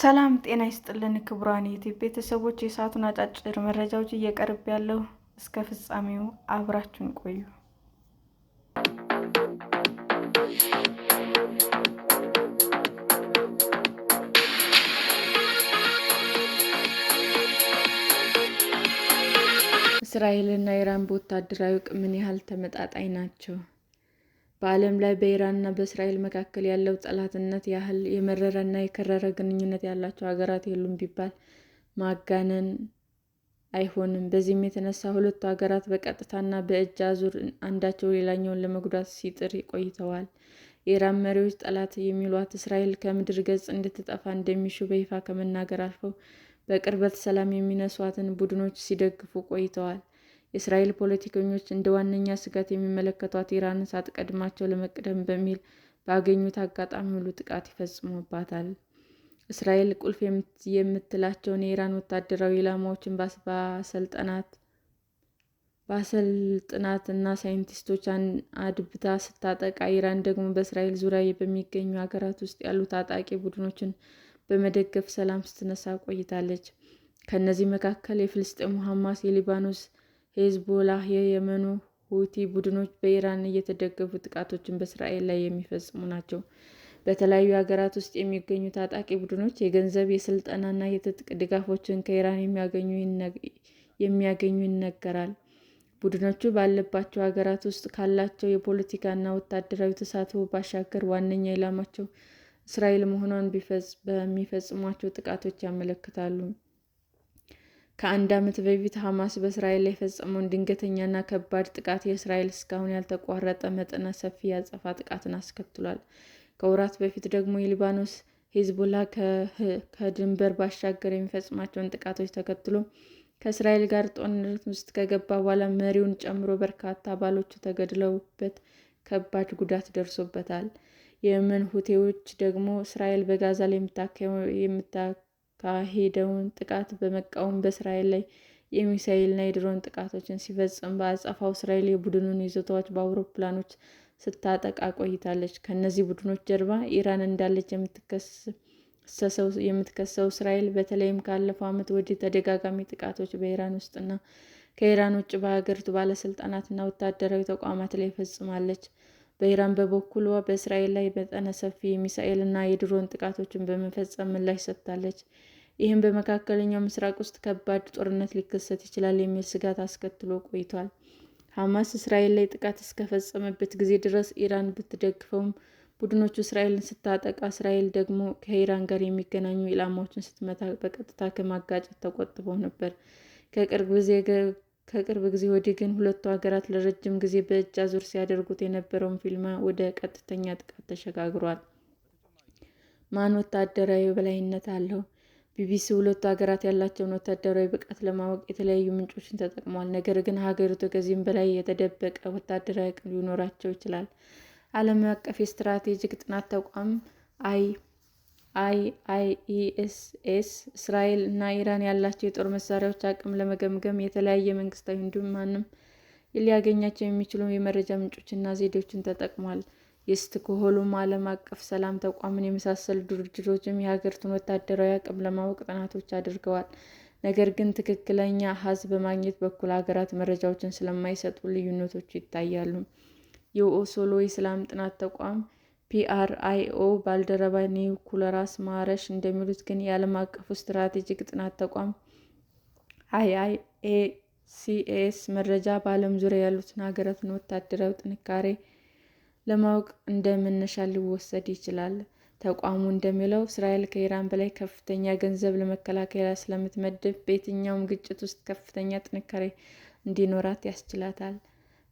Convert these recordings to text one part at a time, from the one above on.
ሰላም ጤና ይስጥልን ክቡራን የዩቲዩብ ቤተሰቦች፣ የሰዓቱን አጫጭር መረጃዎች እየቀርብ ያለው እስከ ፍጻሜው አብራችሁን ቆዩ። እስራኤልና ኢራን በወታደራዊ አቅም ምን ያህል ተመጣጣኝ ናቸው? በዓለም ላይ በኢራንና በእስራኤል መካከል ያለው ጠላትነት ያህል የመረረና የከረረ ግንኙነት ያላቸው ሀገራት የሉም ቢባል ማጋነን አይሆንም። በዚህም የተነሳ ሁለቱ ሀገራት በቀጥታና በእጅ አዙር አንዳቸው ሌላኛውን ለመጉዳት ሲጥር ቆይተዋል። የኢራን መሪዎች ጠላት የሚሏት እስራኤል ከምድረ ገጽ እንድትጠፋ እንደሚሹ በይፋ ከመናገር አልፈው በቅርበት ሰላም የሚነሷትን ቡድኖች ሲደግፉ ቆይተዋል። የእስራኤል ፖለቲከኞች እንደ ዋነኛ ስጋት የሚመለከቷት ኢራንን ሳትቀድማቸው ለመቅደም በሚል ባገኙት አጋጣሚ ሁሉ ጥቃት ይፈጽሙባታል። እስራኤል ቁልፍ የምትላቸውን የኢራን ወታደራዊ ኢላማዎችን ባለስልጣናት እና ሳይንቲስቶች አድብታ ስታጠቃ፣ ኢራን ደግሞ በእስራኤል ዙሪያ በሚገኙ ሀገራት ውስጥ ያሉ ታጣቂ ቡድኖችን በመደገፍ ሰላም ስትነሳ ቆይታለች። ከእነዚህ መካከል የፍልስጤሙ ሐማስ፣ የሊባኖስ ሄዝቦላህ፣ የየመኑ ሁቲ ቡድኖች በኢራን እየተደገፉ ጥቃቶችን በእስራኤል ላይ የሚፈጽሙ ናቸው። በተለያዩ ሀገራት ውስጥ የሚገኙ ታጣቂ ቡድኖች የገንዘብ፣ የስልጠና እና የትጥቅ ድጋፎችን ከኢራን የሚያገኙ ይነገራል። ቡድኖቹ ባለባቸው ሀገራት ውስጥ ካላቸው የፖለቲካ እና ወታደራዊ ተሳትፎ ባሻገር ዋነኛ ኢላማቸው እስራኤል መሆኗን በሚፈጽሟቸው ጥቃቶች ያመለክታሉ። ከአንድ ዓመት በፊት ሐማስ በእስራኤል ላይ የፈጸመውን ድንገተኛና ከባድ ጥቃት የእስራኤል እስካሁን ያልተቋረጠ መጠነ ሰፊ የአጸፋ ጥቃትን አስከትሏል። ከወራት በፊት ደግሞ የሊባኖስ ሄዝቦላህ ከድንበር ባሻገር የሚፈጽማቸውን ጥቃቶች ተከትሎ ከእስራኤል ጋር ጦርነት ውስጥ ከገባ በኋላ መሪውን ጨምሮ በርካታ አባሎቹ ተገድለውበት ከባድ ጉዳት ደርሶበታል። የየመን ሁቲዎች ደግሞ እስራኤል በጋዛ ላይ የምታካሂደውን ጥቃት በመቃወም በእስራኤል ላይ የሚሳኤልና የድሮን ጥቃቶችን ሲፈጽም፣ በአጸፋው እስራኤል የቡድኑን ይዞታዎች በአውሮፕላኖች ስታጠቃ ቆይታለች። ከእነዚህ ቡድኖች ጀርባ ኢራን እንዳለች የምትከሰው እስራኤል በተለይም ካለፈው ዓመት ወዲህ ተደጋጋሚ ጥቃቶች በኢራን ውስጥና ከኢራን ውጭ በሀገሪቱ ባለስልጣናትና ወታደራዊ ተቋማት ላይ ፈጽማለች። በኢራን በበኩሏ በእስራኤል ላይ መጠነ ሰፊ የሚሳኤልና የድሮን ጥቃቶችን በመፈጸም ምላሽ ሰጥታለች። ይህም በመካከለኛው ምስራቅ ውስጥ ከባድ ጦርነት ሊከሰት ይችላል የሚል ስጋት አስከትሎ ቆይቷል። ሐማስ እስራኤል ላይ ጥቃት እስከፈጸመበት ጊዜ ድረስ ኢራን ብትደግፈውም፣ ቡድኖቹ እስራኤልን ስታጠቃ እስራኤል ደግሞ ከኢራን ጋር የሚገናኙ ኢላማዎችን ስትመታ በቀጥታ ከማጋጨት ተቆጥበው ነበር። ከቅርብ ጊዜ ወዲህ ግን ሁለቱ ሀገራት ለረጅም ጊዜ በእጅ አዙር ሲያደርጉት የነበረውን ፊልማ ወደ ቀጥተኛ ጥቃት ተሸጋግሯል። ማን ወታደራዊ የበላይነት አለው? ቢቢሲ ሁለቱ ሀገራት ያላቸውን ወታደራዊ ብቃት ለማወቅ የተለያዩ ምንጮችን ተጠቅሟል። ነገር ግን ሀገሪቱ ከዚህም በላይ የተደበቀ ወታደራዊ አቅም ሊኖራቸው ይችላል። ዓለም አቀፍ የስትራቴጂክ ጥናት ተቋም አይአይኢኤስኤስ እስራኤል እና ኢራን ያላቸው የጦር መሳሪያዎች አቅም ለመገምገም የተለያየ መንግስታዊ እንዲሁም ማንም ሊያገኛቸው የሚችሉ የመረጃ ምንጮችና ዘዴዎችን ተጠቅሟል። የስቶክሆልም ዓለም አቀፍ ሰላም ተቋምን የመሳሰሉ ድርጅቶችም የሀገሪቱን ወታደራዊ አቅም ለማወቅ ጥናቶች አድርገዋል። ነገር ግን ትክክለኛ አሃዝ በማግኘት በኩል ሀገራት መረጃዎችን ስለማይሰጡ ልዩነቶች ይታያሉ። የኦስሎ የሰላም ጥናት ተቋም ፒአርአይኦ ባልደረባ ኒኮላስ ማረሽ እንደሚሉት ግን የዓለም አቀፉ ስትራቴጂክ ጥናት ተቋም አይአይኤስኤስ መረጃ በዓለም ዙሪያ ያሉትን ሀገራትን ወታደራዊ ጥንካሬ ለማወቅ እንደ መነሻ ሊወሰድ ይችላል። ተቋሙ እንደሚለው እስራኤል ከኢራን በላይ ከፍተኛ ገንዘብ ለመከላከያ ስለምትመድብ በየትኛውም ግጭት ውስጥ ከፍተኛ ጥንካሬ እንዲኖራት ያስችላታል።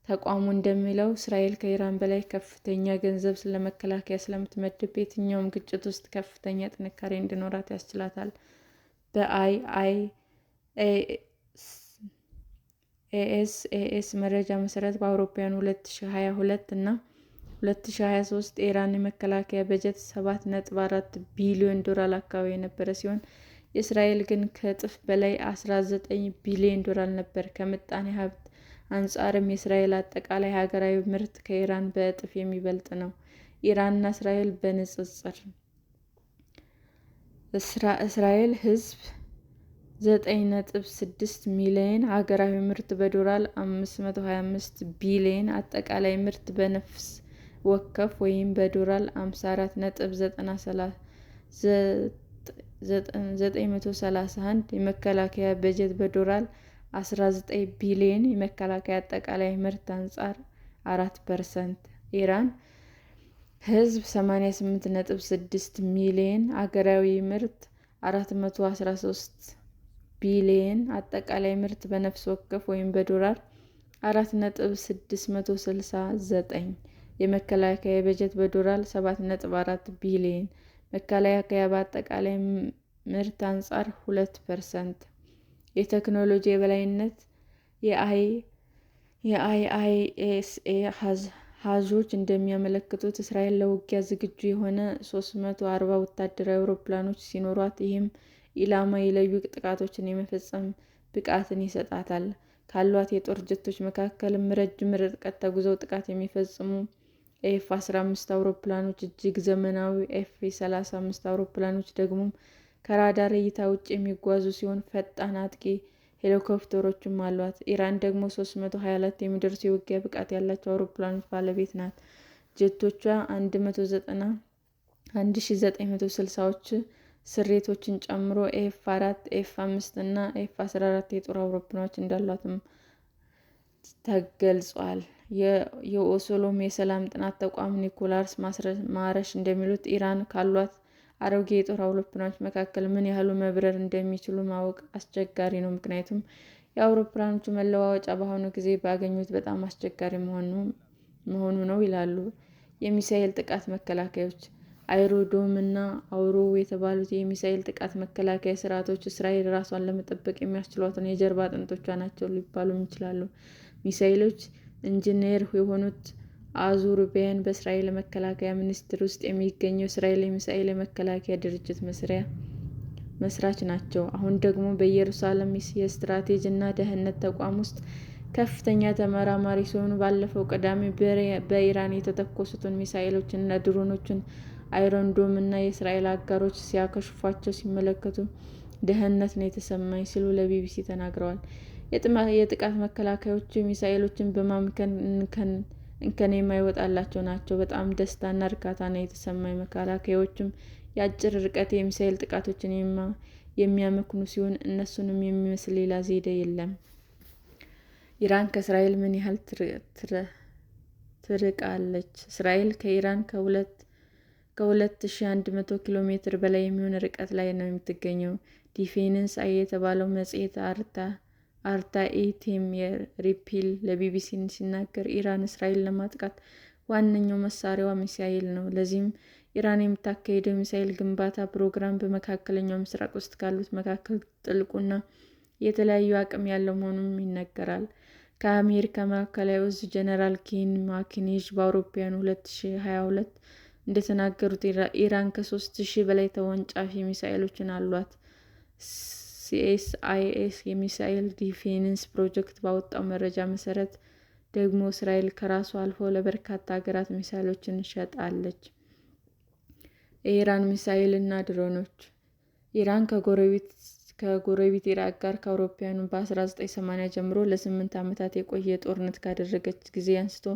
ተቋሙ እንደሚለው እስራኤል ከኢራን በላይ ከፍተኛ ገንዘብ ለመከላከያ ስለምትመድብ በየትኛውም ግጭት ውስጥ ከፍተኛ ጥንካሬ እንዲኖራት ያስችላታል። በአይአይኤስኤስ መረጃ መሰረት በአውሮፓውያኑ 2022 እና 2023 የኢራን የመከላከያ በጀት $7.4 ቢሊዮን አካባቢ የነበረ ሲሆን የእስራኤል ግን ከእጥፍ በላይ $19 ቢሊዮን ነበር። ከምጣኔ ሀብት አንጻርም የእስራኤል አጠቃላይ ሀገራዊ ምርት ከኢራን በእጥፍ የሚበልጥ ነው። ኢራንና እስራኤል በንጽጽር እስራኤል ሕዝብ 9.6 ሚሊዮን፣ ሀገራዊ ምርት በዶላር 525 ቢሊዮን፣ አጠቃላይ ምርት በነፍስ ወከፍ ወይም በዶላር 54.931፣ የመከላከያ በጀት በዶላር 19 ቢሊዮን፣ የመከላከያ አጠቃላይ ምርት አንጻር 4%። ኢራን ሕዝብ 88.6 ሚሊዮን፣ ሀገራዊ ምርት 413 ቢሊዮን፣ አጠቃላይ ምርት በነፍስ ወከፍ ወይም በዶላር 4.669፣ የመከላከያ በጀት በዶላር 7.4 ቢሊዮን፣ መከላከያ በአጠቃላይ ምርት አንጻር 2%። የቴክኖሎጂ የበላይነት የአይአይኤስኤ አሃዞች እንደሚያመለክቱት እስራኤል ለውጊያ ዝግጁ የሆኑ 340 ወታደራዊ አውሮፕላኖች ሲኖሯት፣ ይህም ኢላማ የለዩ ጥቃቶችን የመፈጸም ብቃትን ይሰጣታል። ካሏት የጦር ጀቶች መካከልም ረጅም ርቀት ተጉዘው ጥቃት የሚፈጽሙ ኤፍ-15 አውሮፕላኖች፣ እጅግ ዘመናዊ ኤፍ-35 አውሮፕላኖች ደግሞ ከራዳር እይታ ውጭ የሚጓዙ ሲሆን ፈጣን አጥቂ ሄሊኮፕተሮችም አሏት። ኢራን ደግሞ 322 የሚደርሱ የውጊያ ብቃት ያላቸው አውሮፕላኖች ባለቤት ናት። ጀቶቿ 1960ዎቹ ስሪቶችን ጨምሮ ኤፍ-4፣ ኤፍ-5 እና ኤፍ-14 የጦር አውሮፕላኖች እንዳሏትም ተገልጿል። የኦስሎም የሰላም ጥናት ተቋም ኒኮላስ ማረሽ እንደሚሉት ኢራን ካሏት አሮጌ የጦር አውሮፕላኖች መካከል ምን ያህሉ መብረር እንደሚችሉ ማወቅ አስቸጋሪ ነው፣ ምክንያቱም የአውሮፕላኖቹ መለዋወጫ በአሁኑ ጊዜ ባገኙት በጣም አስቸጋሪ መሆኑ ነው ይላሉ። የሚሳኤል ጥቃት መከላከያዎች አይሮ ዶም እና አውሮ የተባሉት የሚሳኤል ጥቃት መከላከያ ስርዓቶች እስራኤል ራሷን ለመጠበቅ የሚያስችሏትን የጀርባ አጥንቶቿ ናቸው ሊባሉም ይችላሉ። ሚሳኤሎች ኢንጂነር የሆኑት አዙር ቢያን በእስራኤል መከላከያ ሚኒስቴር ውስጥ የሚገኘው የእስራኤል የሚሳኤል የመከላከያ ድርጅት መስራች ናቸው። አሁን ደግሞ በኢየሩሳሌም የስትራቴጂ እና ደህንነት ተቋም ውስጥ ከፍተኛ ተመራማሪ ሲሆኑ፣ ባለፈው ቅዳሜ በኢራን የተተኮሱትን ሚሳኤሎችና ድሮኖችን አይረን ዶም እና የእስራኤል አጋሮች ሲያከሽፏቸው ሲመለከቱ ደህንነት ነው የተሰማኝ ሲሉ ለቢቢሲ ተናግረዋል። የጥቃት መከላከያዎቹ ሚሳኤሎችን በማምከን እንከን የማይወጣላቸው ናቸው። በጣም ደስታና እርካታ ነው የተሰማኝ። መከላከያዎቹም የአጭር ርቀት የሚሳኤል ጥቃቶችን የሚያመክኑ ሲሆን እነሱንም የሚመስል ሌላ ዘዴ የለም። ኢራን ከእስራኤል ምን ያህል ትርቃለች? እስራኤል ከኢራን ከ2100 ኪሎ ሜትር በላይ የሚሆን ርቀት ላይ ነው የምትገኘው። ዲፌንስ አይ የተባለው መጽሔት አርታኢ ቴም ሪፕል ለቢቢሲ ሲናገር ኢራን እስራኤልን ለማጥቃት ዋነኛው መሳሪያዋ ሚሳኤል ነው። ለዚህም ኢራን የምታካሂደው ሚሳኤል ግንባታ ፕሮግራም በመካከለኛው ምስራቅ ውስጥ ካሉት መካከል ጥልቁና የተለያዩ አቅም ያለው መሆኑም ይነገራል። ከአሜሪካ ማዕከላዊ ዕዝ ጀነራል ኬን ማኪኔጅ በአውሮፓውያኑ 2022 እንደተናገሩት ኢራን ከ3000 በላይ ተወንጫፊ ሚሳኤሎችን አሏት። ሲኤስአይኤስ የሚሳኤል ዲፌንስ ፕሮጀክት ባወጣው መረጃ መሰረት ደግሞ እስራኤል ከራሷ አልፎ ለበርካታ ሀገራት ሚሳኤሎችን ሸጣለች። የኢራን ሚሳኤል እና ድሮኖች ኢራን ከጎረቤት ኢራቅ ጋር ከአውሮፓውያኑ በ1980 ጀምሮ ለ8 ዓመታት የቆየ ጦርነት ካደረገች ጊዜ አንስቶ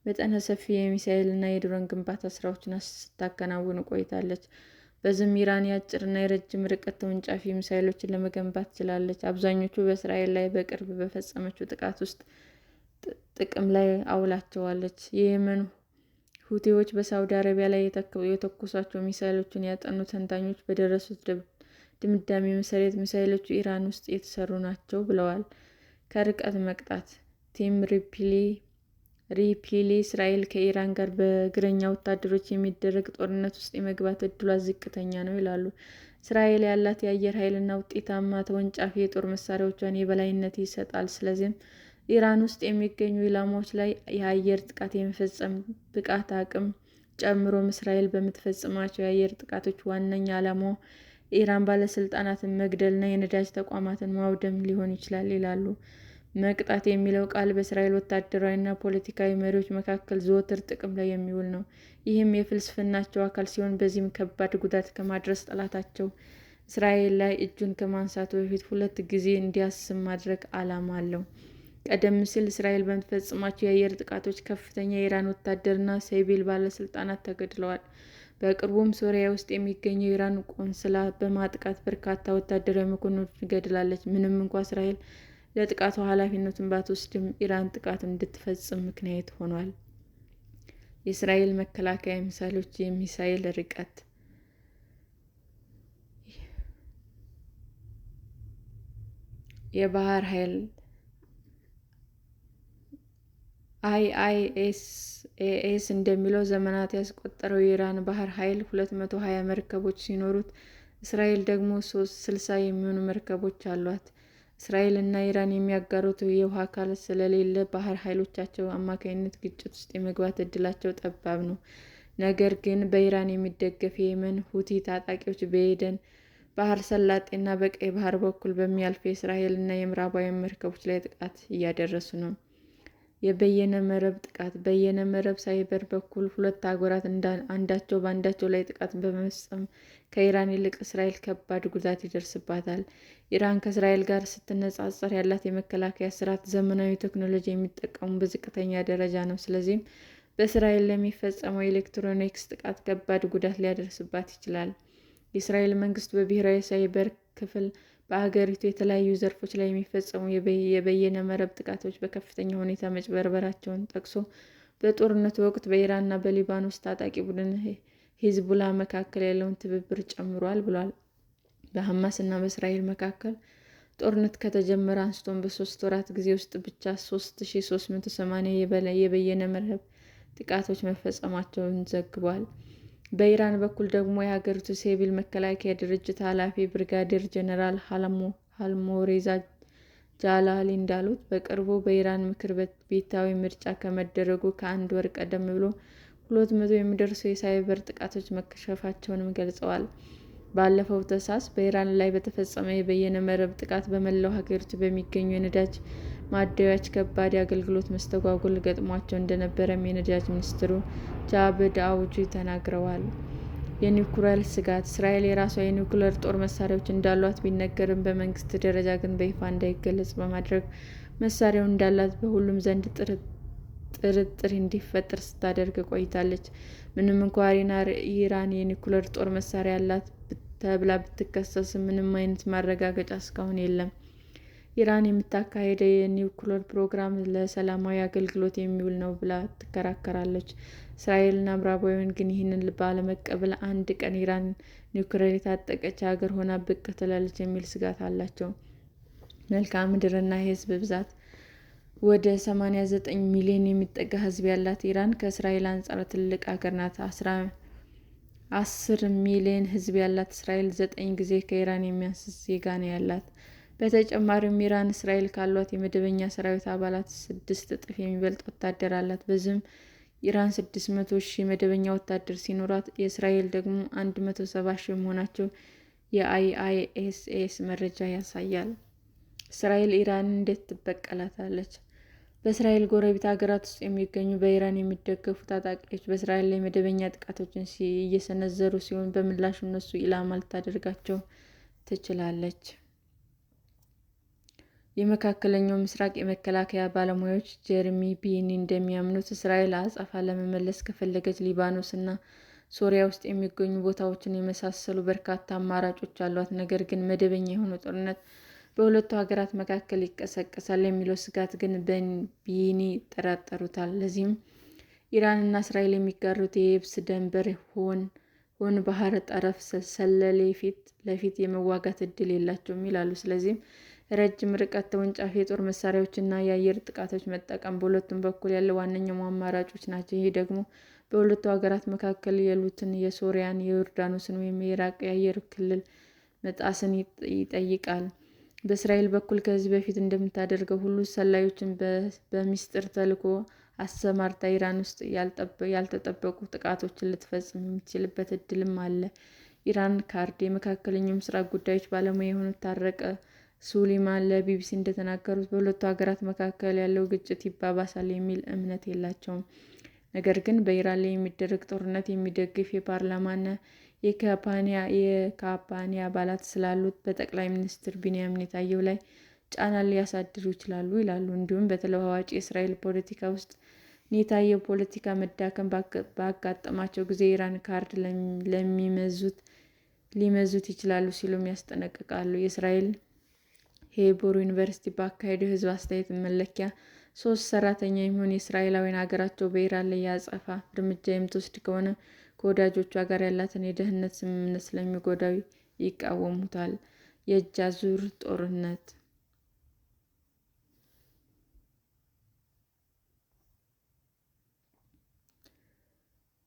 መጠነ ሰፊ የሚሳኤል እና የድሮን ግንባታ ስራዎችን ስታከናውን ቆይታለች። በዚህም ኢራን የአጭርና የረጅም ርቀት ተወንጫፊ ሚሳኤሎችን ለመገንባት ችላለች። አብዛኞቹ በእስራኤል ላይ በቅርብ በፈጸመችው ጥቃት ውስጥ ጥቅም ላይ አውላቸዋለች። የየመን ሁቲዎች በሳውዲ አረቢያ ላይ የተኮሷቸው ሚሳኤሎችን ያጠኑ ተንታኞች በደረሱት ድምዳሜ መሰረት ሚሳኤሎቹ ኢራን ውስጥ የተሰሩ ናቸው ብለዋል። ከርቀት መቅጣት ቲም ሪፕሊ እስራኤል ከኢራን ጋር በእግረኛ ወታደሮች የሚደረግ ጦርነት ውስጥ የመግባት እድሏ ዝቅተኛ ነው ይላሉ። እስራኤል ያላት የአየር ኃይልና ውጤታማ ተወንጫፊ የጦር መሳሪያዎቿን የበላይነት ይሰጣል። ስለዚህም ኢራን ውስጥ የሚገኙ ኢላማዎች ላይ የአየር ጥቃት የመፈጸም ብቃት አቅም ጨምሮም እስራኤል በምትፈጽማቸው የአየር ጥቃቶች ዋነኛ ዓላማዋ የኢራን ባለስልጣናትን መግደልና የነዳጅ ተቋማትን ማውደም ሊሆን ይችላል ይላሉ። መቅጣት የሚለው ቃል በእስራኤል ወታደራዊና ፖለቲካዊ መሪዎች መካከል ዘወትር ጥቅም ላይ የሚውል ነው። ይህም የፍልስፍናቸው አካል ሲሆን በዚህም ከባድ ጉዳት ከማድረስ ጠላታቸው እስራኤል ላይ እጁን ከማንሳቱ በፊት 2 ጊዜ እንዲያስብ ማድረግ ዓላማ አለው። ቀደም ሲል እስራኤል በምትፈጽማቸው የአየር ጥቃቶች ከፍተኛ የኢራን ወታደርና ሲቪል ባለስልጣናት ተገድለዋል። በቅርቡም ሶሪያ ውስጥ የሚገኘው የኢራን ቆንስላ በማጥቃት በርካታ ወታደራዊ መኮንኖችን ገድላለች። ምንም እንኳ እስራኤል ለጥቃቱ ኃላፊነቱን ባትወስድም፣ ኢራን ጥቃቱን እንድትፈጽም ምክንያት ሆኗል። የእስራኤል መከላከያ ሚሳይሎች የሚሳይል ርቀት የባህር ኃይል አይአይኤስ እንደሚለው ዘመናት ያስቆጠረው የኢራን ባህር ኃይል 220 መርከቦች ሲኖሩት እስራኤል ደግሞ 60 የሚሆኑ መርከቦች አሏት። እስራኤል እና ኢራን የሚያጋሩት የውሃ አካል ስለሌለ ባህር ኃይሎቻቸው አማካኝነት ግጭት ውስጥ የመግባት ዕድላቸው ጠባብ ነው። ነገር ግን በኢራን የሚደገፍ የየመን ሁቲ ታጣቂዎች በኤደን ባህረ ሰላጤ እና በቀይ ባህር በኩል በሚያልፉ የእስራኤል እና የምዕራባውያን መርከቦች ላይ ጥቃት እያደረሱ ነው። የበየነ መረብ ጥቃት በየነ መረብ ሳይበር በኩል ሁለት አገራት አንዳቸው በአንዳቸው ላይ ጥቃት በመፈጸም ከኢራን ይልቅ እስራኤል ከባድ ጉዳት ይደርስባታል። ኢራን ከእስራኤል ጋር ስትነጻጸር ያላት የመከላከያ ስርዓት ዘመናዊ ቴክኖሎጂ የሚጠቀሙ በዝቅተኛ ደረጃ ነው። ስለዚህም በእስራኤል ለሚፈጸመው የኤሌክትሮኒክስ ጥቃት ከባድ ጉዳት ሊያደርስባት ይችላል። የእስራኤል መንግስት በብሔራዊ ሳይበር ክፍል በአገሪቱ የተለያዩ ዘርፎች ላይ የሚፈጸሙ የበየነ መረብ ጥቃቶች በከፍተኛ ሁኔታ መጭበርበራቸውን ጠቅሶ በጦርነቱ ወቅት በኢራንና በሊባኖስ ታጣቂ ቡድን ሂዝቡላህ መካከል ያለውን ትብብር ጨምሯል ብሏል። በሐማስ እና በእስራኤል መካከል ጦርነት ከተጀመረ አንስቶም በ3 ወራት ጊዜ ውስጥ ብቻ 3380 የበየነ መረብ ጥቃቶች መፈጸማቸውን ዘግቧል። በኢራን በኩል ደግሞ የሀገሪቱ ሲቪል መከላከያ ድርጅት ኃላፊ ብርጋዴር ጀነራል ሀልሞሬዛ ጃላሊ እንዳሉት በቅርቡ በኢራን ምክር ቤታዊ ምርጫ ከመደረጉ ከአንድ ወር ቀደም ብሎ 200 የሚደርሱ የሳይበር ጥቃቶች መከሸፋቸውንም ገልጸዋል። ባለፈው ታህሳስ በኢራን ላይ በተፈጸመ የበየነ መረብ ጥቃት በመላው ሀገሪቱ በሚገኙ የነዳጅ ማደያዎች ከባድ የአገልግሎት መስተጓጎል ገጥሟቸው እንደነበረም የነዳጅ ሚኒስትሩ ጃቫድ አውጂ ተናግረዋል። የኒውክሌር ስጋት እስራኤል የራሷ የኒውክሌር ጦር መሳሪያዎች እንዳሏት ቢነገርም በመንግስት ደረጃ ግን በይፋ እንዳይገለጽ በማድረግ መሳሪያው እንዳላት በሁሉም ዘንድ ጥርጥር እንዲፈጠር ስታደርግ ቆይታለች። ምንም እንኳ ኢራን የኒውክሌር ጦር መሳሪያ አላት ተብላ ብትከሰስም ምንም አይነት ማረጋገጫ እስካሁን የለም። ኢራን የምታካሄደው የኒውክሌር ፕሮግራም ለሰላማዊ አገልግሎት የሚውል ነው ብላ ትከራከራለች። እስራኤልና ምዕራባውያን ግን ይህንን ባለመቀበል አንድ ቀን ኢራን ኒውክሌር የታጠቀች ሀገር ሆና ብቅ ትላለች የሚል ስጋት አላቸው። መልክዓ ምድርና የህዝብ ብዛት ወደ 89 ሚሊዮን የሚጠጋ ህዝብ ያላት ኢራን ከእስራኤል አንጻር ትልቅ ሀገር ናት። 10 ሚሊዮን ህዝብ ያላት እስራኤል 9 ጊዜ ከኢራን የሚያንስ ዜጋ ነው ያላት። በተጨማሪም ኢራን እስራኤል ካሏት የመደበኛ ሰራዊት አባላት 6 እጥፍ የሚበልጥ ወታደር አላት። በዚህም ኢራን 600,000 መደበኛ ወታደር ሲኖራት የእስራኤል ደግሞ 170,000 መሆናቸው የአይአይኤስ መረጃ ያሳያል። እስራኤል ኢራንን እንዴት ትበቀላታለች? በእስራኤል ጎረቤት ሀገራት ውስጥ የሚገኙ በኢራን የሚደገፉ ታጣቂዎች በእስራኤል ላይ መደበኛ ጥቃቶችን እየሰነዘሩ ሲሆን በምላሹ እነሱ ኢላማ ልታደርጋቸው ትችላለች። የመካከለኛው ምስራቅ የመከላከያ ባለሙያዎች ጀረሚ ቢኒ እንደሚያምኑት እስራኤል አጸፋ ለመመለስ ከፈለገች ሊባኖስ እና ሶሪያ ውስጥ የሚገኙ ቦታዎችን የመሳሰሉ በርካታ አማራጮች አሏት። ነገር ግን መደበኛ የሆነ ጦርነት በሁለቱ ሀገራት መካከል ይቀሰቀሳል የሚለው ስጋት ግን ቢኒ ይጠራጠሩታል። ለዚህም ኢራን እና እስራኤል የሚጋሩት የየብስ ድንበር ሆነ ባህረ ጠረፍ ሰለሌ ፊት ለፊት የመዋጋት እድል የላቸውም ይላሉ። ስለዚህም ረጅም ርቀት ተወንጫፊ የጦር መሳሪያዎችና የአየር ጥቃቶች መጠቀም በሁለቱም በኩል ያሉ ዋነኛው አማራጮች ናቸው። ይህ ደግሞ በሁለቱ ሀገራት መካከል ያሉትን የሶሪያን፣ የዮርዳኖስን ወይም የኢራቅ የአየር ክልል መጣስን ይጠይቃል። በእስራኤል በኩል ከዚህ በፊት እንደምታደርገው ሁሉ ሰላዮችን በሚስጥር ተልዕኮ አሰማርታ ኢራን ውስጥ ያልተጠበቁ ጥቃቶችን ልትፈጽም የምትችልበት እድልም አለ። ኢራን ካርድ የመካከለኛው ምስራቅ ጉዳዮች ባለሙያ የሆኑት ታረቀ ሱሊማን ለቢቢሲ እንደተናገሩት በሁለቱ ሀገራት መካከል ያለው ግጭት ይባባሳል የሚል እምነት የላቸውም። ነገር ግን በኢራን ላይ የሚደረግ ጦርነት የሚደግፍ የፓርላማና የካምፓኒ አባላት ስላሉት በጠቅላይ ሚኒስትር ቢንያሚን ኔታንያሁ ላይ ጫና ሊያሳድሩ ይችላሉ ይላሉ። እንዲሁም በተለዋዋጭ የእስራኤል ፖለቲካ ውስጥ ኔታንያሁ ፖለቲካ መዳከም ባጋጠማቸው ጊዜ የኢራን ካርድ ሊመዙት ይችላሉ ሲሉም ያስጠነቅቃሉ። የእስራኤል ሄብሮን ዩኒቨርሲቲ ባካሄደው የሕዝብ አስተያየት መለኪያ 3% የሚሆኑ እስራኤላውያን ሀገራቸው በኢራን ላይ የአጸፋ እርምጃ የምትወስድ ከሆነ ከወዳጆቿ ጋር ያላትን የደህንነት ስምምነት ስለሚጎዳው ይቃወሙታል። የእጅ አዙር ጦርነት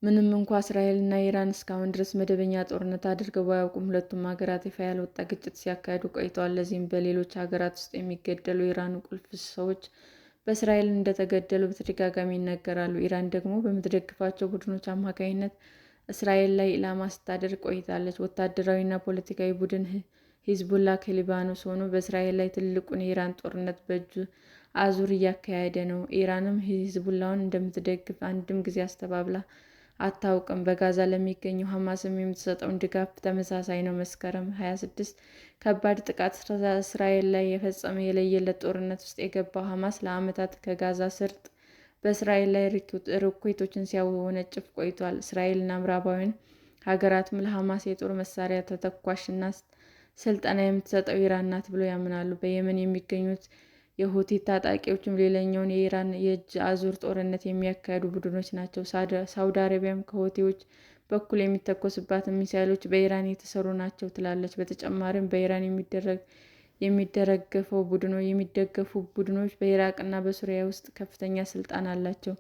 ምንም እንኳ እስራኤልና ኢራን እስካሁን ድረስ መደበኛ ጦርነት አድርገው ባያውቁም፣ ሁለቱም ሀገራት ይፋ ያልወጣ ግጭት ሲያካሂዱ ቆይተዋል። ለዚህም በሌሎች ሀገራት ውስጥ የሚገደሉ የኢራን ቁልፍ ሰዎች በእስራኤል እንደተገደሉ በተደጋጋሚ ይነገራሉ። ኢራን ደግሞ በምትደግፋቸው ቡድኖች አማካኝነት እስራኤል ላይ ኢላማ ስታደርግ ቆይታለች። ወታደራዊና ፖለቲካዊ ቡድን ሂዝቡላ ከሊባኖስ ሆኖ በእስራኤል ላይ ትልቁን የኢራን ጦርነት በእጁ አዙር እያካሄደ ነው። ኢራንም ሂዝቡላን እንደምትደግፍ አንድም ጊዜ አስተባብላ አታውቅም። በጋዛ ለሚገኘው ሐማስም የምትሰጠውን ድጋፍ ተመሳሳይ ነው። መስከረም 26 ከባድ ጥቃት እስራኤል ላይ የፈጸመ የለየለት ጦርነት ውስጥ የገባው ሐማስ ለዓመታት ከጋዛ ሰርጥ በእስራኤል ላይ ሮኬቶችን ሲያወነጭፍ ቆይቷል። እስራኤልና ምዕራባውያን ሀገራትም ለሐማስ የጦር መሳሪያ ተተኳሽና ስልጠና የምትሰጠው ኢራን ናት ብለው ያምናሉ። በየመን የሚገኙት የሁቲ ታጣቂዎችም ሌላኛውን የኢራን የእጅ አዙር ጦርነት የሚያካሂዱ ቡድኖች ናቸው። ሳውዲ አረቢያም ከሁቲዎች በኩል የሚተኮሱባትን ሚሳይሎች በኢራን የተሰሩ ናቸው ትላለች። በተጨማሪም በኢራን የሚደገፉ ቡድኖች በኢራቅና በሱሪያ ውስጥ ከፍተኛ ስልጣን አላቸው።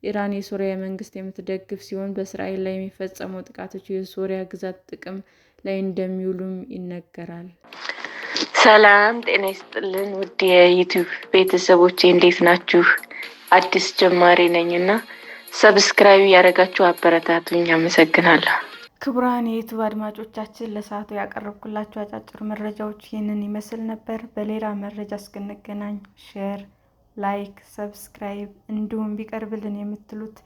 ኢራን የሱሪያ መንግስት የምትደግፍ ሲሆን፣ በእስራኤል ላይ የሚፈጸሙ ጥቃቶች የሱሪያ ግዛት ጥቅም ላይ እንደሚውሉም ይነገራል። ሰላም ጤና ይስጥልን ውድ የዩቲዩብ ቤተሰቦቼ እንዴት ናችሁ? አዲስ ጀማሪ ነኝ እና ሰብስክራይብ ያደረጋችሁ አበረታቱኝ። አመሰግናለሁ። ክቡራን የዩቲዩብ አድማጮቻችን ለሰዓቱ ያቀረብኩላችሁ አጫጭር መረጃዎች ይህንን ይመስል ነበር። በሌላ መረጃ እስክንገናኝ ሼር፣ ላይክ፣ ሰብስክራይብ እንዲሁም ቢቀርብልን የምትሉት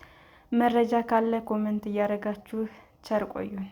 መረጃ ካለ ኮመንት እያደረጋችሁ ቸር ቆዩን።